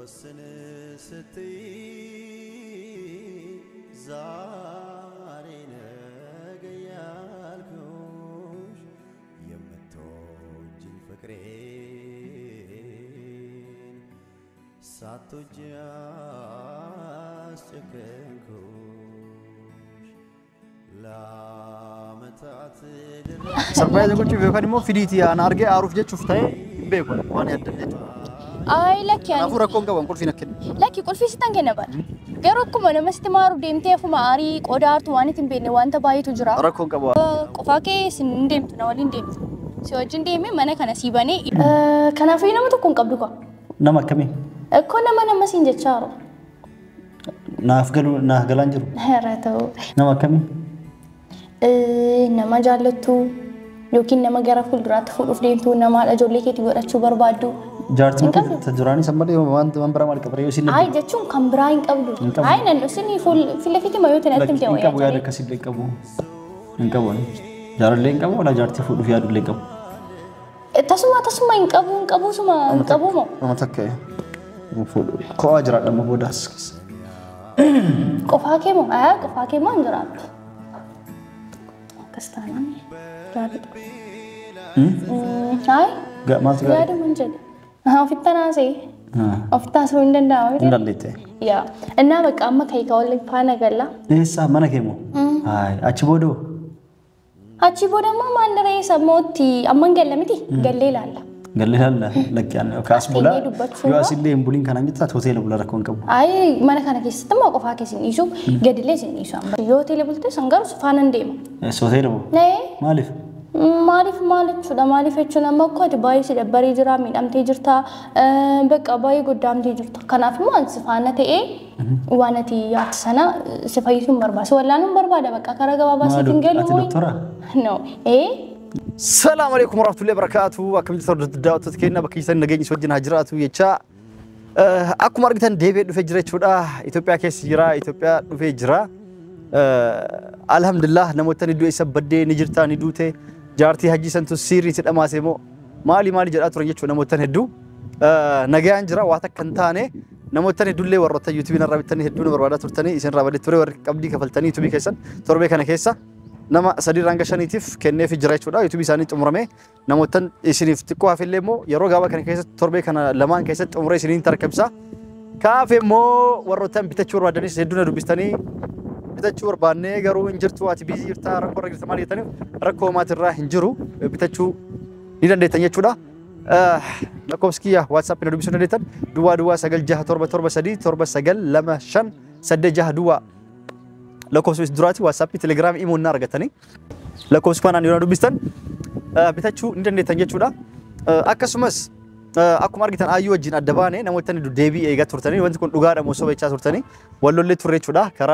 ወስን ስትይ ዛሬ ነገ ያልኩሽ የምትወጂኝ ፍቅሬን ሳትወጂ አስጨከንኩሽ ለዓመታት ሰርፕራይዝ ቁጭ ቢሆን ደግሞ ፊዲቲ ያን አርጌ አሩፍ ጀቹፍ ታይ ቤኮን ዋን ያደለች አይ ለክ ያን አፉ ረኮን ገባን ቁልፊ ነከን ለክ ቁልፊ ስተንከ ነበር ገሮኩ ማነ መስቲማሩ ዴምቴፉ ማሪ ቆዳርቱ ዋኒት ቤነ ዋንተ ባይቱ ጅራ ረኮን ገባ ቆፋኬ እንዴምት ነው ወሊ እንዴምት ሲወጅ እንደሜ ማነ ከነ ሲባኔ ከናፊ ነው ተቆን ቀብዱካ ነማከሚ እኮ ነማነ መስኝ ጀቻሮ ናፍገላንጅሩ ሄራተው ነማከሚ ነማ ጃለቱ ዮኪን ነማ ገራፉ ድራት ፉዱፍ ዴምቱ ነማ አጆሌ ከቲ ወራቹ በርባዱ ጃርቲን ተጅራኒ ሰመደ ዋንት መንበራ ማልቀብረ ይሲል አይ ጀቹን ከምብራይን ቀብዱ አይ ነን እስኒ ፉል ፊለፊት ማዮት ነጥም ጃው ቀቡ ያደ ከሲል ቀቡ እንቀቡ ጃርሌ እንቀቡ ወላ ጃርቲ ፉዱፍ ያዱ ለቀቡ ተስማ እንቀቡ ሱማ እንቀቡ ሞ አመተከ ፉዱ ኮአጅራ ደሞ ቦዳስ ቆፋኬ ሞ እንጀራቱ ከስታና ጃት አይ ጋማት ጋር ያደ መንጀል አፍታናሴ አፍታሰው እንደንዳው እንደለተ ያ እና በቃ አመካይ ካወል ፓና ገላ እሳ ማነከሞ አይ አቺ ቦደማ ማንደረ ሰሞቲ አመንገል ለምቲ ገሌላላ ለኪያን ካስቡላ ዩአሲሌ እምቡሊን ካናንጅታ ሆቴል ብላ ረኮን ቀቡ አይ ማነ ካነ ከስተማ ቆፋኬ ሲኒሱ ገድሌ ሲኒሱ ሆቴል ብልተ ሰንጋሩ ፋና እንደማ ሆቴል ነይ ማሊፍ ማለት ለማሊፈቹ ነመቆድ ባይ ሲደበሪ ጅራ ሚዳምቴ ጅርታ በቃ ባይ ጎዳምቴ ጅርታ ከናፍሙ አንስፋነቴ ዋነቲ ያትሰና ስፋይቱን በርባስ ወላኑን በርባዳ በቃ ከረገባ ባሲትን ገሉ ወይ ነው ሰላም አለይኩም ወራህመቱላሂ ወበረካቱ አከም ተወደዳው ተከይና በከይሰን ነገኝ ሰወጅና ጅራቱ የቻ አኩ ማርግተን ዴቪ ዱፌ ጅራቹዳ ኢትዮጵያ ኬስ ጅራ ኢትዮጵያ ዱፌ ጅራ አልহামዱሊላህ ነሞተን ዱ ይሰበደ ንጅርታ ንዱቴ ጃርቲ ሀጂ ሰንቱ ሲሪ ተደማሴሞ ማሊ ጀዳ ቱረየቹ ነሞተን ሄዱ ነገያን ጅራ ዋታ ከንታኔ ነሞተን ዱሌ ወሮተ ዩቲዩብ ነራብተን ሄዱ ነው በርባዳ ቱርተኒ ኢሰን ራበደ ቱሬ ወር ቀብዲ ከፈልተኒ ዩቲዩብ ከሰን ቶርቤ ከነ ከሳ ነማ ሰዲ ራንጋሻኒቲፍ ከነፍ ጅራቹዳ ዩቲዩብ ሳኒ ጥምረሜ ነሞተን ኢሲኒፍ ትቆ አፈሌሞ የሮ ጋባ ከነ ከሳ ቶርቤ ከነ ለማን ከሰ ጥምሬ ሲኒን ተርከብሳ ካፌሞ ወሮተን ቢተቹ ወርባደኒ ሄዱ ነው ዱቢስተኒ ቢተቹ ወርባኔ ገሩ እንጅርቱ አቲ ቢዚ ይርታ ረኮ ረግተ ማለተኒ ረኮ ማትራ እንጅሩ ቢተቹ ሊደንደተኛቹዳ ለኮብስኪያ ዋትስአፕ ነው ዱቢሱ እንደተን ዱዋ ሰገል ጃህ ቶርበ ሰዲ ቶርበ ሰገል ለመሸን ሰደጃህ ዱዋ ለኮብስ ዱራቲ ዋትስአፕ ቴሌግራም ኢሞ እና ረገተኒ ለኮብስ ፋና ነው ዱቢስተን ቢተቹ እንደተኛቹዳ አከሱመስ አኩማ አርጊተን አዩ ወጂን አደባኔ ነሞተን ዱ ዴቢ ኤጋ ቱርተኒ ወንት ኮን ዱጋ ደሞ ሶበቻ ቱርተኒ ወሎሌ ቱሬቹዳ ከራ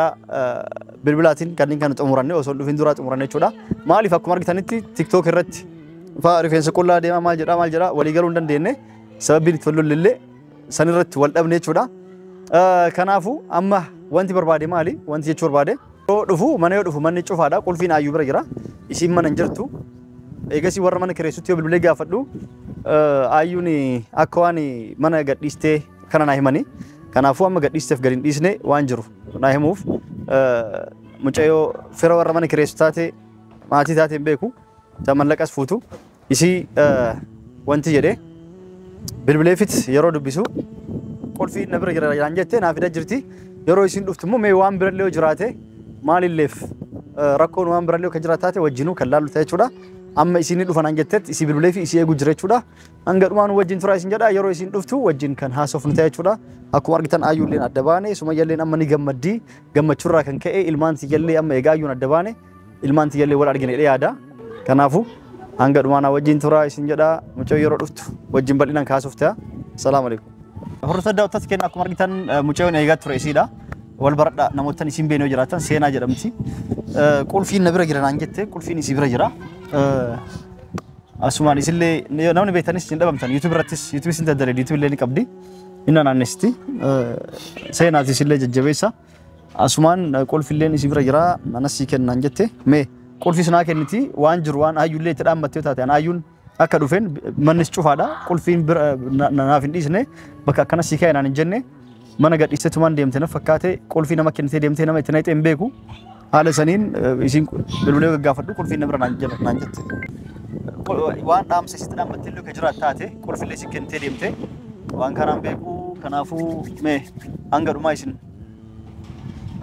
ብልብላቲን ካኒን ካን ጥሙራኔ ወሶን ዱፊን ዱራ ጥሙራኔ ቹዳ ማሊፍ አኩማ አርጊተንቲ ቲክቶክ ረት ፋሪፌንስ ቆላ ደማ ማልጀራ ወሊገሩ እንደንደኔ ሰበቢን ተወሎልለ ሰንረት ወልደብኔ ቹዳ ከናፉ አማ ወንቲ በርባዴ ማሊ ወንቲ የቹ በርባዴ ዱፉ ማኔ ዱፉ ማኔ ጩፋዳ ቁልፊን አዩ ብረጅራ ኢሲመን እንጀርቱ ኤገሲ ወረመን ክሬሱት የብልብለ ጋፈዱ አዩኒ አኳኒ ማነ ገዲስቴ ከናና ሂማኒ ከናፉ አማ ገዲስቴፍ ገሪን ዲስኔ ዋንጅሩ ናሂሙፍ ሙጨዮ ፍረ ወረመን ክሬሱታቴ ማቲታቴ ቤኩ ተመለቀስ ፉቱ ኢሲ ወንቲ የደ ብልብለፊት የሮ ዱቢሱ ቁልፊ ነብረ ያንጀቴ ናፊዳ ጅርቲ የሮ ኢሲን ዱፍትሞ ሜ ዋን ብረሌው ጅራቴ ማሊሌፍ ረኮን ዋን ብረሌው ከጅራታቴ ወጅኑ ከላሉ ታይቹዳ አማ ኢሲኒ ዱፋን አንጀቴት ኢሲ ብልብለፊ ኢሲ የጉ ጅረቹዳ አንገዱማን ወጅን ቱራ ኢሲን ጀዳ የሮ ኢሲን ዱፍቱ ወጅን ከን ሃሶፍን ታይቹዳ አኩ አርጊተን አዩልን አደባኔ ሱመየልን አማኒ ገመዲ ገመቹራ ከን ከኤ ኢልማንት የለ አማ የጋዩን አደባኔ ኢልማንት የለ ወላ አርጊነ ያዳ ከናፉ አንገዱማና ወጅን ቱራ ኢሲን ጀዳ ሙጮ የሮ ዱፍቱ ወጅን በሊናን ካሶፍታ ሰላም አለይኩም ሆርተዳው ተስከና አኩ አርጊተን ሙጮውን የጋ ቱራ ኢሲዳ ወልበረዳ ነሞተን ኢሲን ቤኖ ጅራታን ሴና ጀደምቲ ቁልፊን ነብረ ጅራን አንጀቴ ቁልፊን ኢሲ ብረ ጅራ አሱማን ኢስሌ ነውን ቤተንስ እንደበምተን ዩቲዩብ ረትስ ዩቲዩብ ሲንተደረ ዩቲዩብ ለኒ ቀብዲ ኢናና ነስቲ ሴናዚ ሲለ ጀጀቤሳ አሱማን ቁልፊን ኢሲ ብረ ጅራ ማነሲ ከን አንጀቴ ሜ ቁልፊ ስና ከንቲ ዋንጅሩ ዋን አዩሌ ተዳመቴው ታታን አዩን akka dhufeen mannis cufaadha qulfiin naaf hin dhiisne bakka akkana si kaa'e naan hin jenne mana gadhiisetumaan deemte na fakkaate qulfii nama kennitee deemtee nama itti naqxee hin beeku haala saniin isiin bilbilee gaggaafadhu qulfiin na bira naan jette waan dhaamsa sitti dhaammattee illee ka jiraat taate qulfiillee si kennitee deemte waan kanaan beeku kanaafuu mee hanga dhumaa isin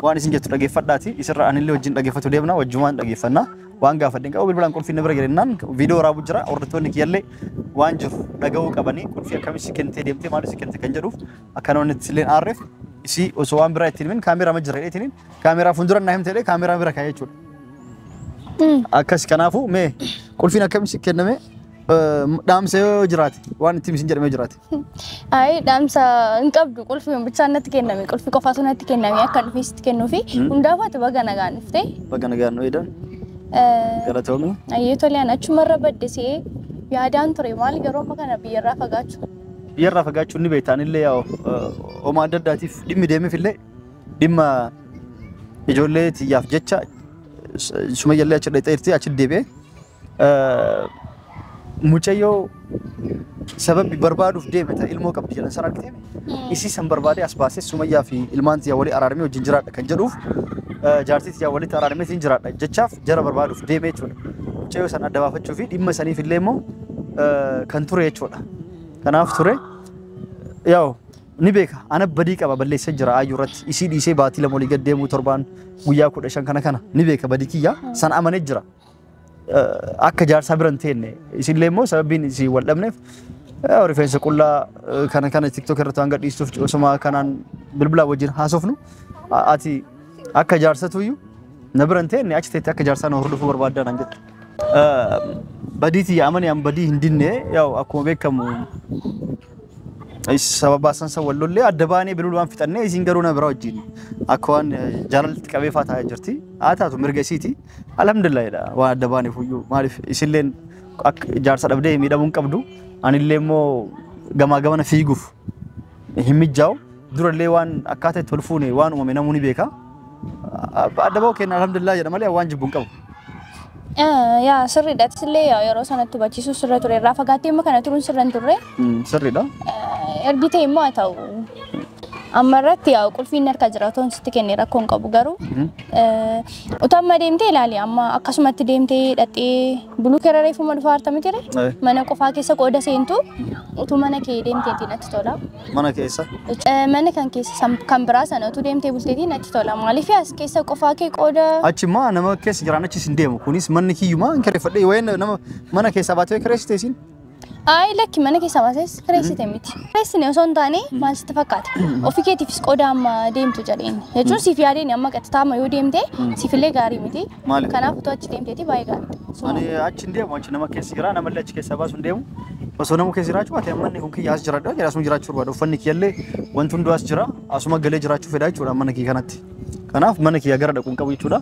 waan isin jettu dhageeffadhaati isirra anillee wajjin dhageeffatu deemna wajjumaan dhageeffannaa waan gaafadhen qabu bilbilaan qulfiin na bira galennaan viidiyoo waraabuu jira hordoftoonni kiyyallee waan jiru dhaga'uu qabanii qulfii akkamitti si kennitee deemtee maal si kennite kan jedhuuf akka namni illee aarreef isii osoo waan biraa ittiin himin kaameeraa ma jira ittiin kaameeraa fuuldura na himtee kaameeraa bira kaa'ee jechuudha akkas kanaafuu mee qulfiin akkamitti si kenname dhaamsa yoo jiraate waan itti misin jedhamee jiraate ay dhaamsa hin qabdu qulfiin bichaan natti kenname qulfii qofaatu natti kenname akka dhufee sitti kennuufi hundaafaatu baga nagaan dhuftee baga nagaan nu eedan galatoomii ayyee tolaan achumarra baddisee yaadaan ture maal garuu amma kana biyyarraa fagaachuun ni beektaan illee yaa homaa adda addaatiif dhimmi deemeef illee dhimma ijoollee tiyyaaf jecha sumayyallee achi dhaqxeerti achi deebi'ee mucayyoo sababi barbaaduuf deeme ta'e ilmoo qabdi jedhan sana argitee isii san barbaadee as baasee sumayyaa fi ilmaan tiyyaa walii araaramee wajjin jiraadha kan jedhuuf jaartii tiyyaa walitti araaramee siin jiraadha jechaaf jara barbaaduuf deeme jechuudha. Mucayyoo san adda baafachuu fi dhimma saniif illee immoo kan ture jechuudha. Kanaaf ture yaa'u ni beeka ana badii qaba balleessa jira ayyuu irratti isii dhiisee baatii lama walii gad deemuu torbaan guyyaa 15 kana ni beeka badii kiyya san amanee jira. Akka jaarsaa biran teenne isinlee immoo sababiin isii wal dhabneef rifeensa qullaa kana TikTok irratti waan gadhiistuuf osuma kanaan bilbilaa wajjin haasofnu ati akka jaarsatuyyuu na biran teenne achi teetti akka jaarsaa na hordofuu barbaaddaa naan jedhu. Badiitii amanii an badii hin dinne yaa'u akkuma beekamu sababa sansa wallollee adda baanee bilbilaan fixannee isin garuu na bira wajjin akka waan jaalalatti qabee faa taa'aa jirti haa taatu mirga isiiti alhamdulillah waan adda baanee fuyyuu maaliif isilleen akka jaarsa dhabdee miidhamuun qabdu anillee immoo gamaa gamana fiiguuf hin mijjaa'u durallee waan akkaataa itti ol fuune waan uumame namuu ni beeka adda bahu kenna alhamdulillah jedha malee waan jibbuun qabu. yaa sirriidha isillee yeroo sanatti hubachiisuu sirra ture irraa fagaattee immoo kana turuun sirra hin turre. Sirriidha. Ergitee immoo haa ta'u amma irratti yaa qulfiin harka jiraatoon sitti kennee rakkoon qabu garuu utamma deemtee ilaali amma akkasumatti deemtee dhattee bulukeera reefuma dhufaa hartamii ture mana qofaa keessa qooda seentu utuu mana kee deemteetii natti tola. Mana keessa? Mana kan keessa kan biraa sana utuu deemtee bulteetii natti tola maaliif as keessa qofaa kee qooda. Achimmaa nama keessa jiraan achis hin deemu kunis manni kiyyumaa hin kireeffadhee wayeen nama mana keessa baatee kireessitee siin. Ay lakki mana keessa baases kireessite miti. Kireessine osoo hin taane maal sitti fakkaata? Ofii keetiifis qooda amma deemtu jedheen. Jechuun siif yaadeen amma qaxxaama yoo deemte siifillee gaarii miti. Kanaaf utuu achi deemteeti baay'ee gaarii. Ani achi hin deemu achi nama keessa jira namallee achi keessa baasu hin deemu. Osoo nama keessa jiraachuu baate manni kun kiyya as jiraadha jedha asuma jiraachuu barbaada uffanni kiyyallee wanti hunduu as jira asuma galee jiraachuu fedha jechuudha mana kiyya kanatti. Kanaaf mana kiyya gara dhaquun qabu jechuudha.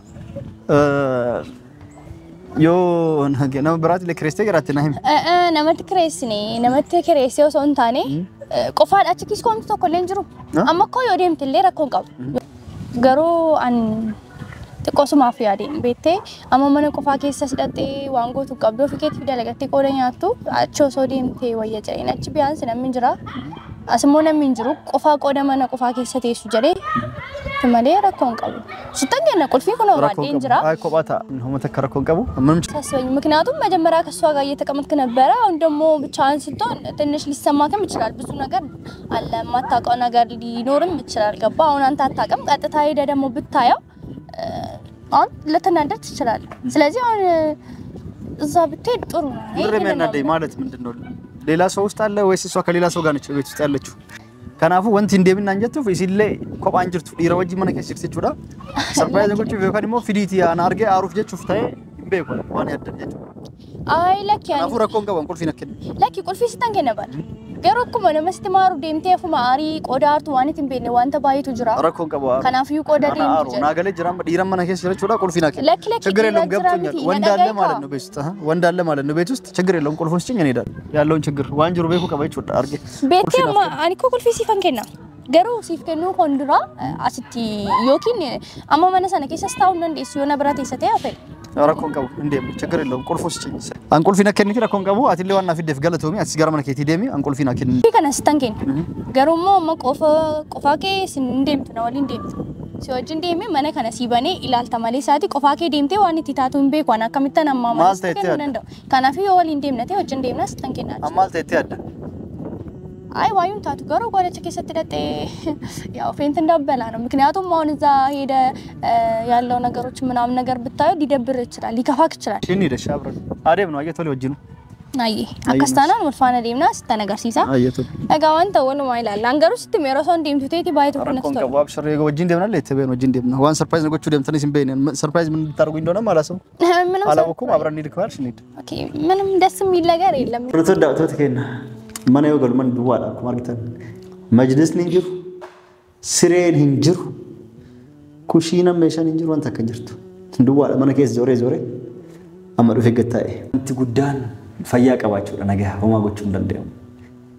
Yoo nama biraatti illee kireessitee jiraatti na himi. Namatti kireessee osoo hin taane qofaadha achi kiis koomti tokko illee hin jiru. Amma koo yoo deemte illee rakkoon qabu. Garuu an xiqqoosumaaf yaadeen beektee amma mana qofaa keessa hidhattee waan gootu qabdu ofii keetiif dalagattee qooda nyaattu achi osoo deemtee wayya jedheen achi biyaansi namni jira. Asimmoo namni hin jiru qofaa qooda mana qofaa keessa teessu jedhee malee rakkoon qabu. Sittan kenna qulfii kun baadheen jira. Ay kophaa ta'a. Humna takka rakkoon qabu. ምክንያቱም መጀመሪያ ከሷ ጋር እየተቀመጥክ ነበረ። አሁን ደግሞ ብቻህን ስትሆን ትንሽ ሊሰማክም ይችላል። ብዙ ነገር አለ የማታውቀው ነገር ሊኖርም ይችላል። ገባ? አሁን አንተ አታውቅም። ቀጥታ ሄደህ ደግሞ ብታየው አሁን ልትናደድ ትችላለህ። ስለዚህ አሁን እዛ ብትሄድ ጥሩ ነው። ምንም ያናደኝ ማለት ምንድነው? ሌላ ሰው ውስጥ አለ ወይስ እሷ ከሌላ ሰው ጋር ነች ቤት ውስጥ ያለችው? Kanaafuu wanti hin deemin naan jettuuf isillee kophaan jirtu dhiira wajjin mana keessa jirti jechuudha. Sarpiraayiza gochuuf yookaan immoo fidiitii aan argee aaruuf jechuuf ta'ee hin beeku waan yaaddan jechuudha. Ay lakki ani. Kanaafuu rakkoon qaban qulfiin akka kennu. Lakki qulfii sitan kenna bara. Garuu akkuma nama sitti maaru deemtee afuma aarii qooda aartu waan ittiin beekne wanta baay'eetu jira. Rakkoon qabu aaru. Kanaafuu qooda deemtu jira. Naagalee jira dhiira mana keessa jira jechuudha qulfiin akka. ችግር የለውም ገብቶኛል ወንዳለ ማለት ነው ቤት ውስጥ ወንዳለ ማለት ነው ቤት ውስጥ ችግር የለውም ቁልፉን ስጭኝ እንሄዳለን ያለውን ችግር ዋንጅሩ ቤኩ ቀበይ ቹዳ አርጌ ቤቴማ አኒ እኮ ቁልፊ ሲፈን kenna garuu siif kennuu kondura asitti yookiin amma mana sana keessa taa'uu dandeessu yoo na bira teessatee hafe rakkoon qabu indeem ችግር የለውም ቁልፉስ አንቁልፊ ነከንቲ rakkoon qabu አትሌ ዋና ፊደፍ ገለቶሚ አትስ ጋር ማነከቲ ደሚ አንቁልፊ ናከኒ ከነስተንከን ገሩሞ ቆፋኬ እንዴምት ነው ወሊ እንዴምት ሲወጅ እንዴም ማነ ከነሲበኔ ኢላልታ ማለ ሳቲ ቆፋኬ ደምቴ ዋኒ ቲታቱን ቤኳና ከመተና ማማ እንደው ካናፊ ወሊ እንደምነቴ ወጅ እንደምና ስተንከና አማልተ ይተያደ አይ ዋዩን ታቱ ገሮ ቆለች ከሰተደጠ ያው ፌንት እንዳበላ ነው ምክንያቱም አሁን እዛ ሄደ ያለው ነገሮች ምናምን ነገር ብታዩ ሊደብር ይችላል ሊከፋክ ይችላል እሺ እንዴ ሻብረ አደም ነው አየቶሊ ወጅ ነው አይ አከስታናን ወልፋና ደምና ስተነገር ሲሳ አየቶሊ አጋዋን ተወሉ ማይላል አንገሩ ስትሜሮሶ እንደምትቴቲ ባይቶ ነስቶ ቆንቀው አብሽር ወጅ እንደምና ለተበን ወጅ እንደምና ዋን ሰርፕራይዝ ነገሮቹ ደምተነ ሲምበይነ ሰርፕራይዝ ምን ልታርጉኝ እንደሆነ ማላሰው አላወኩም አብረን እንድከዋል ሽኒድ ኦኬ ምንም ደስ የሚል ነገር የለም ሩተዳው ተከና ማን ያውጋል ማን ዱዋላ ኩማርግተን መጅልስ ንንጅሩ ስሬን ንንጅሩ ኩሺና መሻን ንንጅሩ አንተ ከጅርቱ ዱዋላ ማን ከስ ዞሬ ዞሬ አመዱ ፈገታዬ እንት ጉዳን ፈያ ቀባቸው ለነገ ሆማጎቹ እንደንደው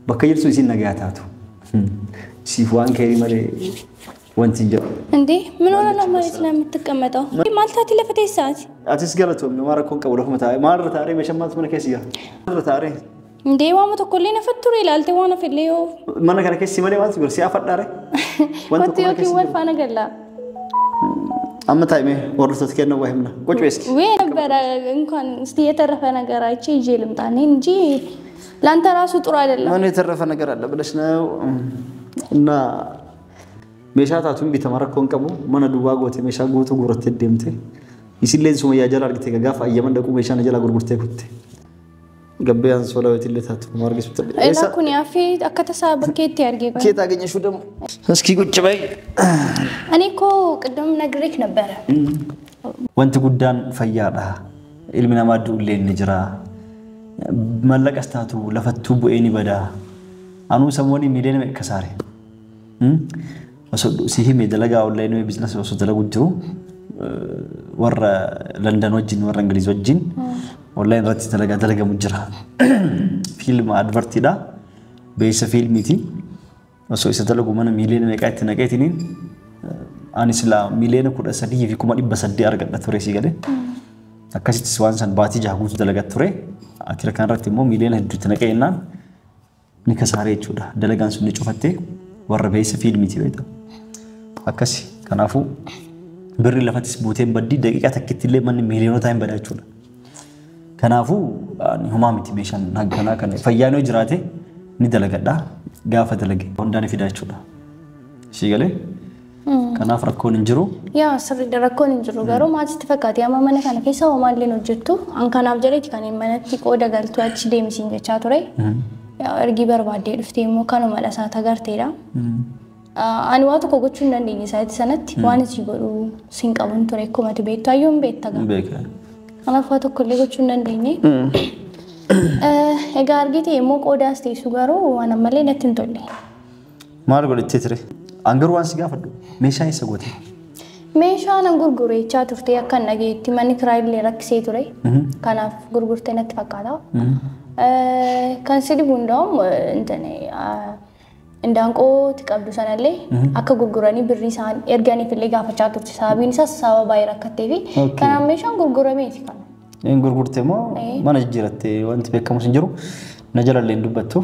በከጅርቱ ሲን ነገ ያታቱ ሲፋን ከሪ ማለ ወንት እንጀሩ እንዴ ምን ሆነ ነው ማለት ነው የምትቀመጠው ማልታቲ ለፈቴ ሰዓት አትስ ገለቶም ነው ማረኮን ቀበለው ፈመታ ማርታሬ መሸማት ምን ከስ ያ ማርታሬ እንዴ ዋመቶ ኮሌ ነፈቱሩ ይላል ተዋና ፈለዮ ማና ከነ ከስ ሲመለ ማለት ነው ሲያፈዳረ ወንት ኮሌ ወልፋ ነገላ አመታይሜ ወርሶት ከነ ወይምና ቁጭ በስኪ ወይ ነበር እንኳን እስቲ የተረፈ ነገር አይቼ ይዤ ልምጣኔ እንጂ ላንተ ራሱ ጥሩ አይደለም ማን የተረፈ ነገር አለ ብለሽ ነው እና ሜሻታቱን ቢተማረኮን ቀቡ ማና ዱዋጎቴ ሜሻ ጎቱ ጉረተ ደምቴ ይሲሌን ሱመያ ጀላ አርግቴ ጋፋ አየመንደቁ ሜሻ ነጀላ ጉርጉርቴ ኩቴ ገበያን ሶላዊት ለታቱ ማርገስ ብትል እና ኩኒ አፊ አከተሳ በኬት ያርጌ ቆይ ኬት አገኘሹ ደሞ እስኪ ቁጭ በይ እኔ እኮ ቅድም ነግሬክ ነበር ወንት ጉዳን ፈያዳ ኢልሚና ማዱ ሌን ንጅራ መለቀስታቱ ለፈቱ ቡኤኒ በዳ አኑ ሰሞኒ ሚሊየን ከሳሬ ወሰዱ ሲሂም የደለጋ ኦንላይን ወይ ቢዝነስ ወሰዱ ደለጉጅሩ ወራ ለንደን ወጅን ወራ እንግሊዝ ወጅን ኦንላይን ራት ተለጋ ሙጅራ ፊልም አድቨርቲዳ በይሰ ፊልሚቲ ወሶ ይሰተለጉ ማነ ሚሊየን ነቃይትኒን አኒስላ ሚሊየን ኩደ ሰዲ ይፊኩማ ዲበሰዲ አርገበት ፍሬ ሲገደ አካሲት ስዋንሰን ባቲ ጃጉቱ ደለጋ ፍሬ አትረካን ራትሞ ሚሊየን ህዱት ነቀይና ንከሳሬ ቹዳ ደለጋን ሱን ጩፈቴ ወረ በይሰ ፊልሚቲ ወይታ አካሲ ከናፉ ብር ለፈትስ ቦቴን በዲ ደቂቃ ተከትለ ማን ሚሊዮን ታይም በዳቹ ከናፉ ሁማሚቲ ሜሻን ናገና ከነ ፈያኖ ጅራቴ ንደለገዳ ጋፈ ደለገ ወንዳነ ፊዳቹ ሲገለ ከናፍ ረኮን እንጅሩ ያ ስሪ ደረኮን እንጅሩ ጋሮ ማጂ ተፈካት ያማመነ ከነ ከሰው ማለ ነው ጀቱ አንካናፍ ጀሬት ከነ ማነቲ ቆደ ገልቱ አቺ ደምሲን ጀቻቱ ላይ ያ እርጊ በርባዴ ድፍቴ ሞካኖ መለሳ ተጋርቴዳ አንዋቱ ኮጎቹ እንደኝ ሳይት ሰነት ዋንስ ይጎሩ ሲንቀቡን ቶሬ ኮመት ቤታዩም ቤታጋ ቤካ አናፋቱ ኮሌጎቹ እንደኝ ኤጋርጊቴ ሞቆዳ ስቴሱ ጋሮ ዋና መለ ነትንቶሌ ማርጎል ቴትሬ አንገሩ ዋንስ ጋፈዱ ሜሻ ይሰጎቴ ሜሻ ነንጉርጉሬ ቻቱርቴ ያከነጌቲ ማን ክራይል ለረክሴ ቱሬ ካናፍ ጉርጉርቴ ነትፈቃዳ ካንሲሊ ቡንዳም እንተኔ እንዳንቆ ተቀብዱ ሰናለ አከ ጉርጉራኒ ብሪሳን ኤርጋኒ ፍሌጋ ፈቻቱ ሳቢን ሳሳባ ባይራከቴቪ ካናሜሻን ጉርጉራሜ ይስካል en gurgurtemo mana jirate wanti beekamu sinjiru najalalle ndubbattu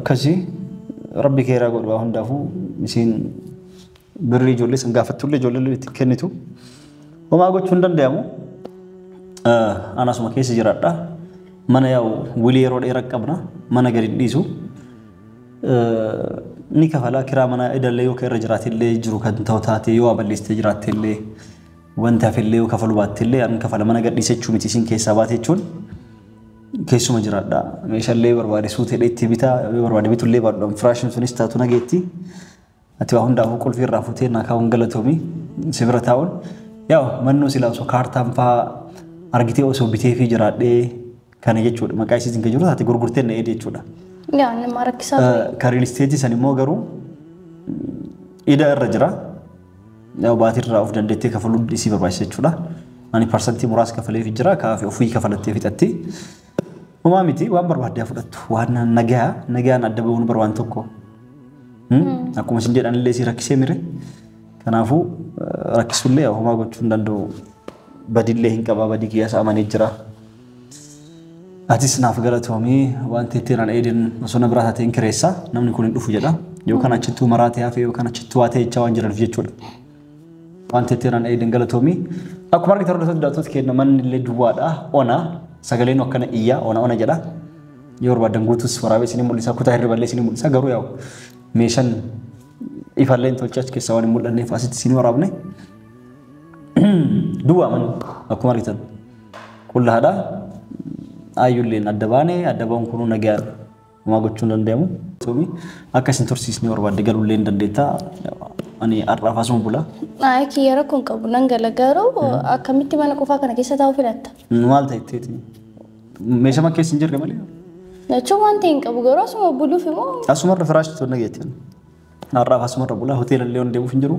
kasi rabbi keera godwa hundafu isin birri jolle sangafattulle jolle tikenitu wama gochu ndandayamu anasuma kesi jiradda mana yaw wili yerode rakabna mana gari disu ni kafala kira mana idalle yo kera jiratille jiru kan tawtate yo abaliste jiratille wanta fille kafalu baatille an kafala mana gadhisechu mitisin keessa baatechuun keessuma jiraadha meeshalee barbaade suutee dheetti bita barbaade bitulle baadham frashin sunis taatu nageetti ati waa hundaa qulfi irraa futee na kaawun galatomi sibira taawun yaw mannu silaaso kaartaan fa argitee osoo bitee fi jiraadhe kana jechuudha maqaa isiitiin ka jiru taate gurgurteen na eedee jechuudha yaa nama rakkisaa ka real estate san immoo garuu ida irra jira ያው ባትሪ ራፍ ደንደቴ ከፈሉ ዲሲ በባይሰቹላ ማኒ ፐርሰንት ሙራስ ከፈለ ፍጅራ ካፊ ኦፉይ ከፈለቴ ፊጠቲ ወማሚቲ ወንበር ባዲያ ፍለቱ ዋና ነገያን አደበውን በርዋን ተኮ አኩመስ እንደዳን ለሲ ረክሴ ሚረ ከናፉ ረክሱለ ያው ማጎቹ እንደንዶ badillee hin qaba badii kiyyaasa amanee jira. Atis naaf galatoomii wanti ittiin an eedin osoo na biraa taateen kireessa namni kun hin dhufu jedha. Yookaan achittuu maraatee hafe yookaan achittuu waa ta'e jechaa waan jiraniif jechuudha. Wanti ittiin an eedin galatoomii akkuma argitan hordoftoota daawwattoota keenya manni illee duwwaadha. Ona sagaleen akkana iyyaa ona jedha. Yoo barbaadan guutus waraabee isinii mul'isa kutaa hirriballee isinii mul'isa garuu yaa'u meeshaan ifalleen tolchaa achi keessaa waan hin mul'anneef asitti isinii waraabne. Duwwaa man akkuma argitan qullaadha. Ayyulleen adda baanee adda ba'uun kun nagaan homaa gochuun danda'amu. Akka isin tursiisnee barbaadde galuullee hin dandeettaa. Ani har'aaf asuma bula. Kiyya rakkoon qabu nan gala garuu akkamitti mana qofaa kana keessa taa'uu filatta? Maal ta'etteeti? Meeshaa keessa hin jirre malee. Jechuun waan ta'e hin qabu garuu asuma buluuf immoo. Asumarra firaashii toon nageetti. Har'aaf asumarra bula hoteela illee waan deemuuf hin jiru.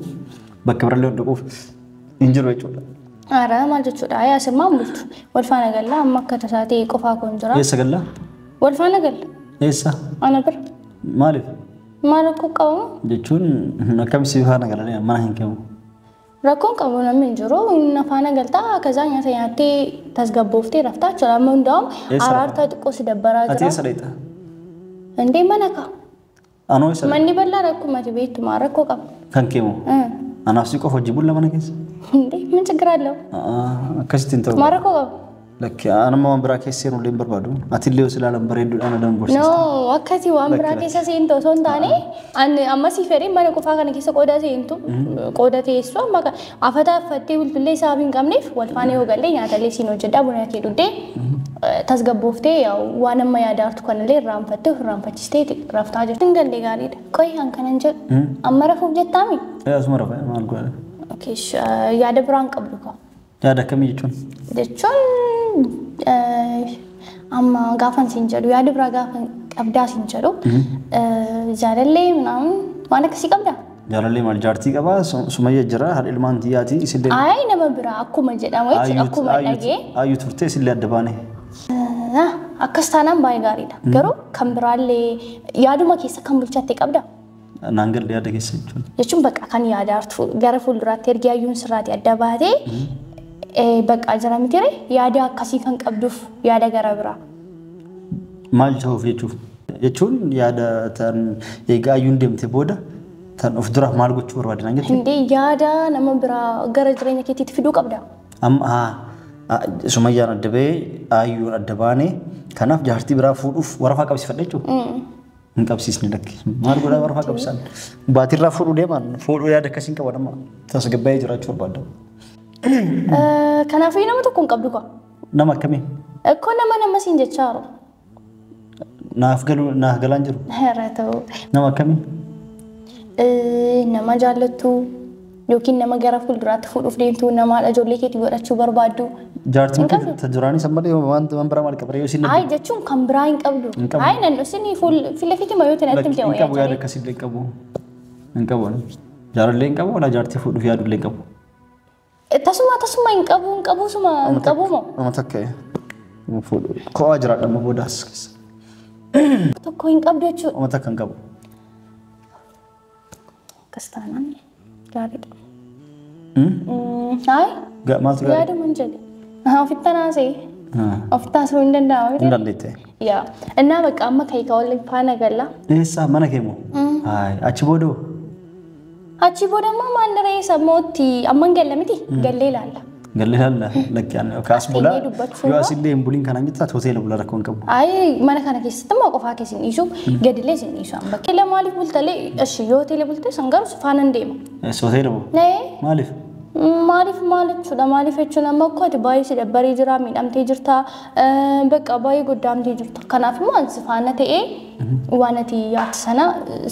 Bakka birallee waan dhaquuf hin jiru jechuudha. Ara maal jechuudha? Ayaa simmaan bultu. Wal faana gallaa amma akka tasaa ta'e qofaa kun jira. Eessa gallaa? Wal faana galla. Eessa? Ana bira. Maaliif? Maal rakkoo qabu? Jechuun akkamitti faana galan mana hin qabu. Rakkoon qabu namni hin jiru na faana galtaa kazaa nyaata nyaattee tasgabbooftee raftaa jira amma hundaa'u araartaa xiqqoo si dabbaraa jira. Ati eessa dheeta? Indee mana ka. Anoo eessa? Manni bal'aa rakkoo mati beektumaa rakkoo qaba. Kan keemu? Anaaf si qofa hojii bulla mana keessa? Indee min ችግር አለው? Akkasitti hin ta'u. Maa rakkoo qaba? Lakki anamma waan biraa keessa seenuu illee hin barbaadu. Ati illee osoo ilaalan bareedduudhaan adan gorsiista. No, akkati waan biraa keessa seentu osoo hin taane amma si fedhee mana qofaa kana keessa qooda seentu qooda teessu amma afata affattee bultullee isaaf hin qabneef wal faana yoo galle nyaatallee siin hojjedhaa buna kee dhuddee tasgabbooftee waan amma yaadaartu kanallee irraanfattee irraanfachistee raftaa jirtu. Hin galle gaariidha. Qoy han kanan jedhu amma rafuuf jettaami? Asuma rafa maal godha? Yaada biraan qabdu ka. Yaada akkamii jechuun? Jechuun amma gaafan siin jedhu yaada biraa gaafan qabdaa siin jedhu jaalallee minaan waan akkasii qabdaa? Jaalallee maal jaartii qabaa sumayya jira haadha ilmaan xiyyaati isillee. Ayi nama biraa akkuma jedhamu jechuudha akkuma dhagee. Ayyuu turtee isillee adda baane. Akkas taanaan baay'ee gaariidha. Garuu kan biraallee yaaduma keessa kan bulchattee qabdaa? Naan galle yaada keessa jechuun. Jechuun bakka kan yaadaartu gara fuulduraatti ergi ayyuun sirraati adda baatee bakka jira mitire yaada akkasii kan qabduuf yaada gara biraa. Maal ta'uuf jechuun yaada tan egaa ayyuun deemte booda tan of dura maal gochuu barbaadan jechuudha. Indee yaada nama biraa gara jireenya keetiitti fiduu qabda. Amma sumayyaan adda ba'ee ayyuun adda baanee kanaaf jaartii biraa fuudhuuf warafaa qabsiifadha jechuudha. Hin qabsiisne lakki. Maal godhaa warafaa qabsiisan? Baatirraa fuudhuu deeman fuudhuu yaada akkasiin qaban amma tasgabbaa'ee jiraachuu barbaada. Kanaafuu nama tokko hin qabdu ka. Nama akkamii? Akkoo nama siin jechaaru. Naaf galaan jiru. Herra ta'u. Nama akkamii? Nama jaallattu yookiin nama gara fuulduraatti fuudhuuf deemtu namaadha ijoollee keetii godhachuu barbaaddu. Jaartiin kee duraanii sammalee waan biraa maal qabare yoo isin Ayi jechuun kan biraa hin qabdu. Ayi nan isin fila fiiti mayoo ta'e natti himte wayyaa. Hin qabu yaada akkasii illee qabu. Hin qabu. Jaalallee hin qabu wala jaartii fuudhuuf yaadu illee hin qabu. Tasuma hin qabu suma hin qabu moo? Nama takka fuudhu. Ko'aa jiraadha amma boodaas keessa. Tokko hin qabdu jechuudha. Nama takka hin qabu. Akkas taanaan gaariidha. Ayi? Maaltu gaariidha? Yaada man jedhe. Ofittaa naasee. Ofittaa asuu hin danda'amu miti? Hin dandeette. Yaa. Innaa bakka amma kayika waliin faana galla. Eessa mana kee moo? Achi boodoo? Achi booda immoo maandaree sammootti amma hin galla miti? Gallee ilaalla. Gallee ilaalla lakkiyaan kaas bulaa yoo asillee hin buliin kanaan jettaa hoteela bulaa rakkoo hin qabu. Ayi mana kana keessatti immoo qofaa keessin dhiisu gadillee sin dhiisu amma bakka illee maaliif bultalee ashi yoo hoteela bulte san garuu faana hin deema. Hoteela moo? Maaliif? Maal jechuudha maaliif jechuun amma akkoo ati baay'ee si dabbaree jira miidhamtee jirta bakka baay'ee goddaamtee jirta kanaaf immoo ansi faana ta'ee waan ati yaaddu sana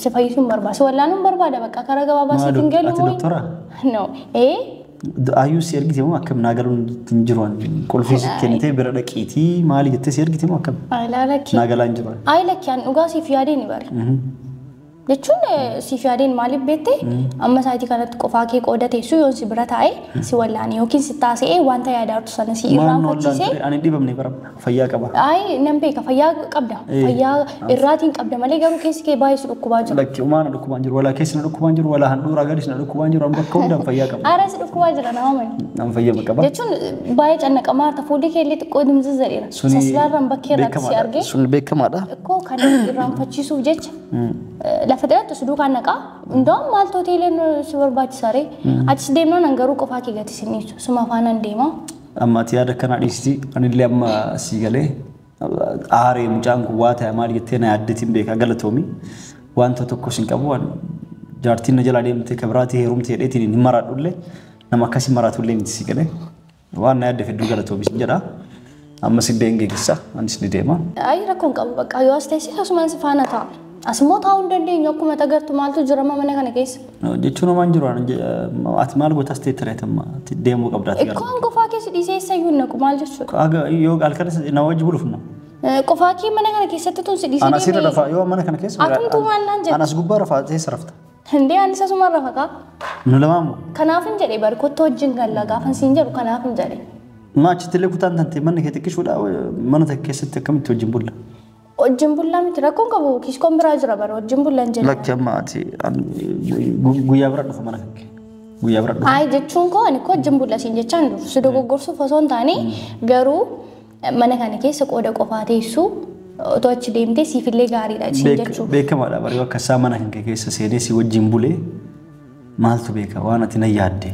si fayyisuun barbaada wallaanuun barbaada bakka karaa gabaabaa si hin galu. Ati doktora? No. Ayyuu si ergite moo akkam naa galuun hin jiru qulfii si kennitee bira dhaqiitii maali jettee si ergite moo akkam? Naa galaan jiru. Ayi lakkiyaan dhugaa siif yaadee ni bari. jechuun si yaadeen maaliif beekte amma sa'aatii kanatti qofaa kee qooda teessu yoo si bira taa'e si wallaani yookiin si taasee wanta yaadaatu sana si irraanfachiisee ani dhibamne bara fayyaa qaba ay nan beeka fayyaa qabda fayyaa irraatiin qabda malee garuu keessi kee baay'ee si dhukkubaa jira lakki umaana dhukkubaan jiru wala keessi na dhukkubaan jiru wala handhuura gadis na dhukkubaan jiru bakka hundaan fayyaa qaba ara si dhukkubaa jira nama mani nam fayyaa qaba jechuun baay'ee cannaqamaa ta fuulli kee illee xiqqoo dimzizadheera sasraarran bakkee irratti si arge sun beekamaadha akkoo kan irraanfachiisuuf jecha lafa dheeratti si duukaan naqa ndoo maal hoteeleen si barbaachisaa ree achis deemnoo nan garuu qofaa kee gati siniisu suma afaanan deema amma ati yaada kana dhiisti anillee amma si galee aaree mucaan kun waa ta'e maal jettee na yaaddetiin beeka galatoomi wanta tokko sin qabu waan jaartiin na jala deemtee kabiraati heerumtee hedheetiin hin maraadhullee nama akkasii maraatullee miti si galee waan na yaadde fedduu galatoomi sin jedha amma si deengegissa anis ni deema ay rakkoon qabu bakka yoo as teessee asumaan si faana ta'a asmoo taa'uu hin dandeenyu akkuma tagartu maaltu jira mana kana keessa jechuun waan jiru ati maal gootas ta'e tireetamma deemuu qabdaati gara ikkoon qofaa keessa dhiisee sayyuu naqu maal jechuudha yoo halkan na wajji buluufna qofaa kee mana kana keessatti tun si dhiisee ana sirra rafa yoo mana kana keessa atumtu maal naan jedhe anas gubbaa rafa teessa rafta hindee anis asuma rafata nu lamaamu kanaafin jedhe bari kotto wajjin galla gaafan siin jedhu kanaafin jedhe maachitti kutaan tante mana kee xiqqishuudha mana takka keessatti akkamitti wajjin bulla wajjin bullaa miti rakkoon qabu kiskoon biraa jira bara wajjin bullaan jedhe lakki amma ati guyyaa bira dhufa mana kee guyyaa bira dhufa ay jechuun koo ani wajjin bulla siin jechaan dur si dogoggorsuuf osoo hin taane garuu mana kana keessa qooda qofaa teessu otoo achi deemtee siifillee gaariidha siin jechuudha beekamaadha bari akka isaa mana kan keessa seenee si wajjin bulee maaltu beeka waan ati na yaadde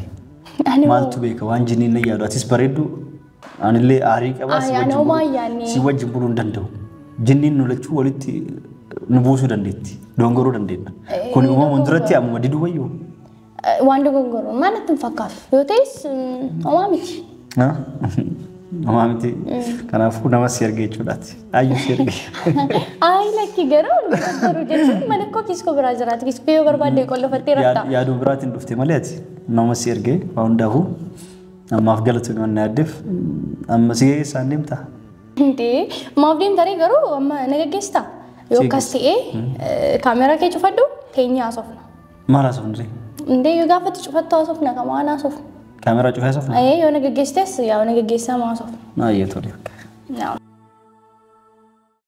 maaltu beeka waan jiniin na yaadu atis bareeddu anillee aarii qabaa si wajjin buluu hin danda'u jinniin nu lachuu walitti nu buusuu dandeetti dongoruu dandeenya kun uumamuun duratti amma diduu wayyoo waan dogongoruu maalatti hin fakkaatu yoo ta'es homaa miti homaa miti kanaafuu nama si erge jechuudhaati ayyuu si erge ay lakki garuu garuu jechuun mana koo kiskoo biraa jiraati kiskoo yoo barbaadde qollofattee rafta yaaduu biraatiin dhufte malee ati nama si erge hundaafuu ammaaf galatu waan yaaddeef amma si geessaan deemta Hindi, maaf deemtanii garuu amma nagaggeessita yoo akkas ta'e kaameraa kee cufadhu keenya haasofna. Maal haasofnee? Hindi yoo gaafatti cufattu haasofna kamaan haasofna. Kaameraa cufee haasofna? Yoo nagaggeessites yaa nagaggeessaa haasofna. Ayyee tole.